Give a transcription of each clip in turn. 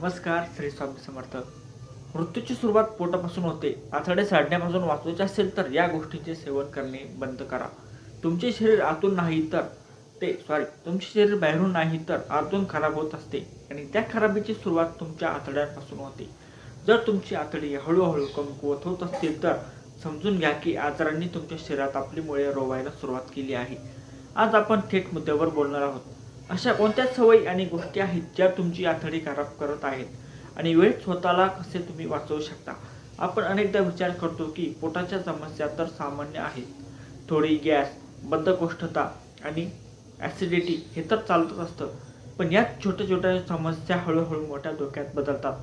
नमस्कार. श्री स्वामी समर्थ. मृत्यूची सुरुवात पोटापासून होते. आतडे साडण्यापासून वाचवायचे असेल तर या गोष्टींचे सेवन करणे बंद करा. तुमचे शरीर आतून नाही तर तुमचे शरीर बाहेरून नाही तर आतून खराब होत असते आणि त्या खराबीची सुरुवात तुमच्या आतड्यांपासून होते. जर तुमची आतडी हळूहळू कमकुवत होत असतील तर समजून घ्या की आजारांनी तुमच्या शरीरात आपली मुळे रोवायला सुरुवात केली आहे. आज आपण थेट मुद्द्यावर बोलणार आहोत. अशा कोणत्या सवयी आणि गोष्टी आहेत ज्या तुमची आतडी खराब करत आहेत आणि वेळेत स्वतःला कसे तुम्ही वाचवू शकता. आपण अनेकदा विचार करतो की पोटाच्या समस्या तर सामान्य आहेत. थोडी गॅस, बद्धकोष्ठता आणि ॲसिडिटी हे तर चालतच असतं. पण यात छोट्या छोट्या समस्या हळूहळू मोठ्या धोक्यात बदलतात.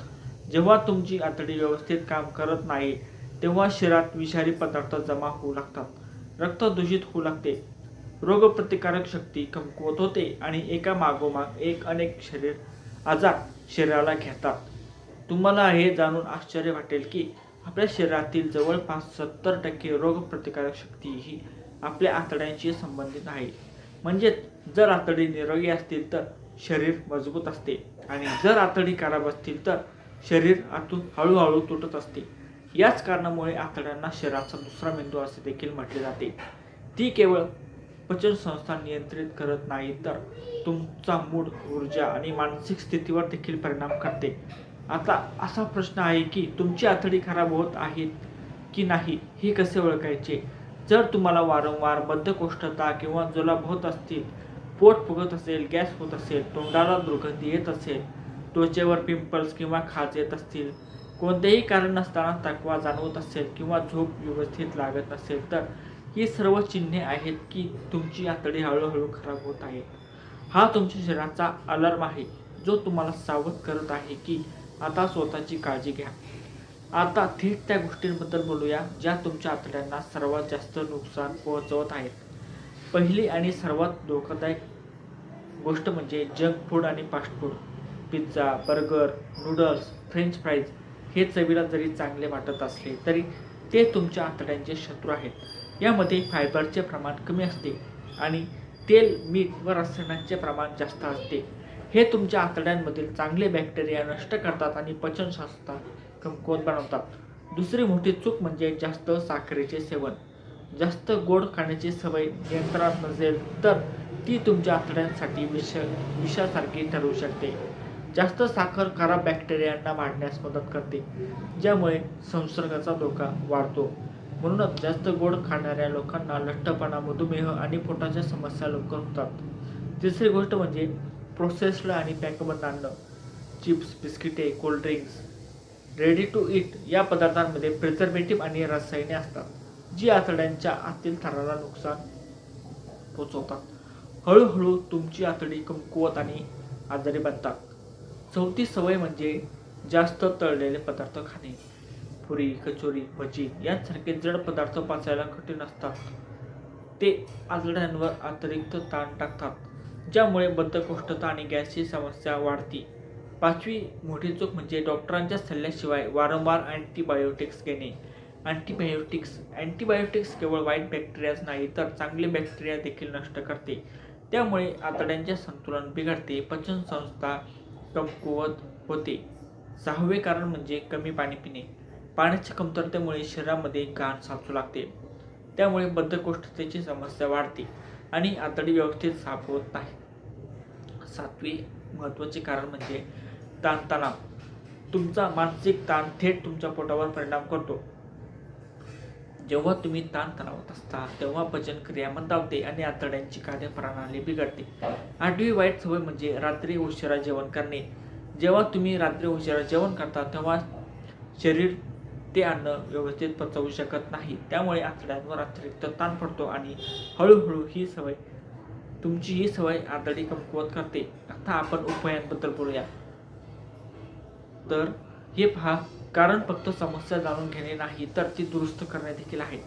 जेव्हा तुमची आतडी व्यवस्थित काम करत नाही तेव्हा शरीरात विषारी पदार्थ जमा होऊ लागतात. रक्त दूषित होऊ लागते. रोगप्रतिकारक शक्ती कमकुवत होते आणि एका मागोमाग एक अनेक आजार शरीराला घेतात. तुम्हाला हे जाणून आश्चर्य वाटेल की आपल्या शरीरातील जवळपास 70% रोगप्रतिकारक शक्ती ही आपल्या आतड्यांशी संबंधित आहे. म्हणजे जर आतडी निरोगी असतील तर शरीर मजबूत असते आणि जर आतडी खराब असतील तर शरीर आतून हळूहळू तुटत असते. याच कारणामुळे आतड्यांना शरीराचा दुसरा मेंदू असे देखील म्हटले जाते. ती केवळ पचन संस्था नियंत्रित करत नाही तर तुमचा मूड, ऊर्जा आणि मानसिक स्थितीवर देखील परिणाम करते. आता असा प्रश्न आहे की तुमची आतडी खराब होत आहेत की नाही हे कसे ओळखायचे. जर तुम्हाला वारंवार बद्धकोष्ठता किंवा जुलाब होत असतील, पोट फुगत असेल, गॅस होत असेल, तोंडाला दुर्गंधी येत असेल, त्वचेवर पिंपल्स किंवा खाज येत असतील, कोणतेही कारण नसताना थकवा जाणवत असेल किंवा झोप व्यवस्थित लागत नसेल तर ही सर्व चिन्हे आहेत की तुमची आतडी हळूहळू खराब होत आहे. हा तुमच्या शरीराचा अलार्म आहे जो तुम्हाला सावध करत आहे की आता स्वतःची काळजी घ्या. आता थेट त्या गोष्टींबद्दल बोलूया ज्या तुमच्या आतड्यांना सर्वात जास्त नुकसान पोहोचवत आहेत. पहिली आणि सर्वात धोकादायक गोष्ट म्हणजे जंक फूड आणि fast food. Pizza, burger, noodles, French fries हे चवीला जरी चांगले वाटत असले तरी ते तुमच्या आतड्यांचे शत्रू आहेत. यामध्ये फायबरचे प्रमाण कमी असते आणि तेल, मीठ व रसायनांचे प्रमाण जास्त असते. हे तुमच्या आतड्यांमधील चांगले बॅक्टेरिया नष्ट करतात आणि पचनसंस्था कमकुवत बनवतात. दुसरी मोठी चूक म्हणजे जास्त साखरेचे सेवन. जास्त गोड खाण्याची सवय नियंत्रणात नसेल तर ती तुमच्या आतड्यांसाठी विषासारखी ठरू शकते. जास्त साखर खराब बॅक्टेरियांना वाढण्यास मदत करते ज्यामुळे संसर्गाचा धोका वाढतो. म्हणूनच जास्त गोड खाणाऱ्या लोकांना लठ्ठपणा, मधुमेह आणि पोटाच्या समस्या लवकर होतात. तिसरी गोष्ट म्हणजे प्रोसेस्ड आणि पॅकबंद अन्न. चिप्स, बिस्किटे, कोल्ड्रिंक्स, रेडी टू ईट या पदार्थांमध्ये प्रिझर्वेटिव्ह आणि रसायने असतात जी आतड्यांच्या आतील थराला नुकसान पोचवतात. हळूहळू तुमची आतडी कमकुवत आणि आजारी बनतात. चौथी सवय म्हणजे जास्त तळलेले पदार्थ खाणे. पुरी, कचोरी, भजी यांसारखे जड पदार्थ पचायला कठीण असतात. ते आतड्यांवर अतिरिक्त ताण टाकतात ज्यामुळे बद्धकोष्ठता आणि गॅसची समस्या वाढते. पाचवी मोठी चूक म्हणजे डॉक्टरांच्या सल्ल्याशिवाय वारंवार अँटीबायोटिक्स घेणे. अँटीबायोटिक्स केवळ वाईट बॅक्टेरियाच नाही तर चांगले बॅक्टेरिया देखील नष्ट करते. त्यामुळे आतड्यांचे संतुलन बिघडते, पचनसंस्था कमकुवत होते. सहावे कारण म्हणजे कमी पाणी पिणे. पाण्याच्या कमतरतेमुळे शरीरामध्ये घाण साचू लागते. त्यामुळे बद्धकोष्ठतेची समस्या वाढते आणि आतडी व्यवस्थित साफ होत नाही. सातवे महत्त्वाचे कारण म्हणजे ताणतणाव. तुमचा मानसिक ताण थेट तुमच्या पोटावर परिणाम करतो. जेव्हा तुम्ही ताणतणावात असता तेव्हा पचनक्रिया मंदावते आणि आतड्यांची कार्यप्रणाली बिघडते. आठवी वाईट सवय म्हणजे रात्री उशिरा जेवण करणे. जेव्हा तुम्ही रात्री उशिरा जेवण करता तेव्हा शरीर ते अन्न व्यवस्थित पचवू शकत नाही. त्यामुळे आतड्यांवर अतिरिक्त ताण पडतो आणि हळूहळू तुमची ही सवय आतडी कमकुवत करते. आता आपण उपायांबद्दल बोलूया. तर हे पहा, कारण फक्त समस्या जाणून घेणे नाही तर ती दुरुस्त करणे देखील आहे.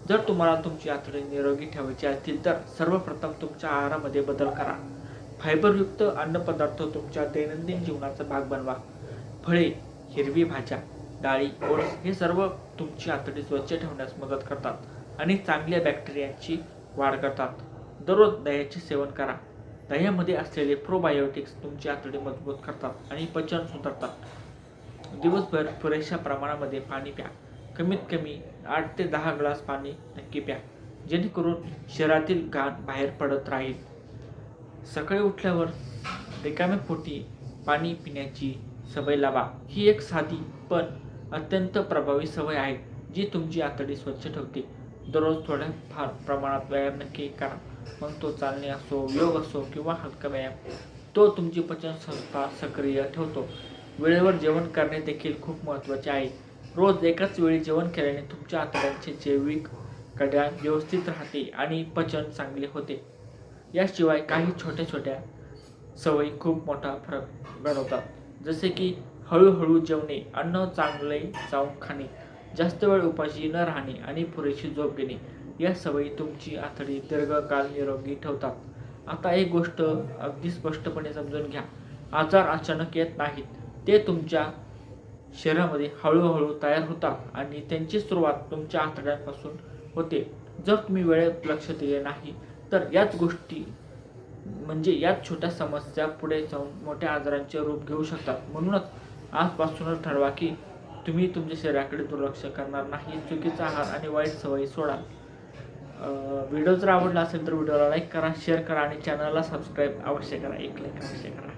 जर तुम्हाला तुमची आतडी निरोगी ठेवायची असतील तर सर्वप्रथम तुमच्या आहारामध्ये बदल करा. फायबरयुक्त अन्नपदार्थ तुमच्या दैनंदिन जीवनाचा भाग बनवा. फळे, हिरवी भाज्या, डाळी, ओट्स हे सर्व तुमची आतडी स्वच्छ ठेवण्यास मदत करतात आणि चांगल्या बॅक्टेरियांची वाढ करतात. दररोज दह्याचे सेवन करा. दह्यामध्ये असलेले प्रोबायोटिक्स तुमची आतडी मजबूत करतात आणि पचन सुधारतात. दिवसभर पुरेशा प्रमाणामध्ये पाणी प्या. कमीत कमी 8 ते 10 ग्लास पाणी नक्की प्या, जेणेकरून शरीरातील घाण बाहेर पडत राहील. सकाळी उठल्यावर रिकाम्या पोटी पाणी पिण्याची सवय लावा. ही एक साधी पण अत्यंत प्रभावी सवय आहे, जी तुमची आतडी स्वच्छ ठेवते. दररोज थोड्या फार प्रमाणात व्यायाम नक्की करा. मग तो चालणे असो, योग असो किंवा हलका व्यायाम. तो तुमची पचनसंस्था सक्रिय ठेवतो. वेळेवर जेवण करणे देखील खूप महत्त्वाचे आहे. रोज एकाच वेळी जेवण केल्याने तुमच्या आतड्यांचे जैविक घड्याळ व्यवस्थित राहते आणि पचन चांगले होते. याशिवाय काही छोट्या छोट्या सवयी खूप मोठा फरक घडवतात, जसे की हळूहळू जेवणे, अन्न चांगले चावून खाणे, जास्त वेळ उपाशी न राहणे आणि पुरेशी झोप घेणे. या सवयी तुमची आतडी दीर्घकाळ निरोगी ठेवतात. आता एक गोष्ट अगदी स्पष्टपणे समजून घ्या, आजार अचानक येत नाहीत. ते तुमच्या शरीरामध्ये हळूहळू तयार होतात आणि त्यांची सुरुवात तुमच्या आतड्यांपासून होते. जर तुम्ही वेळेत लक्ष दिले नाही तर याच छोट्या समस्या पुढे जाऊन मोठ्या आजारांचे रूप घेऊ शकतात. म्हणूनच आजपासूनच ठरवा की तुम्ही तुमच्या शरीराकडे दुर्लक्ष करणार नाही. चुकीचा आहार आणि वाईट सवयी सोडा. व्हिडिओ जर आवडला असेल तर व्हिडिओला लाईक करा, शेअर करा आणि चॅनलला सबस्क्राईब अवश्य करा. एक लाईक अवश्य करा.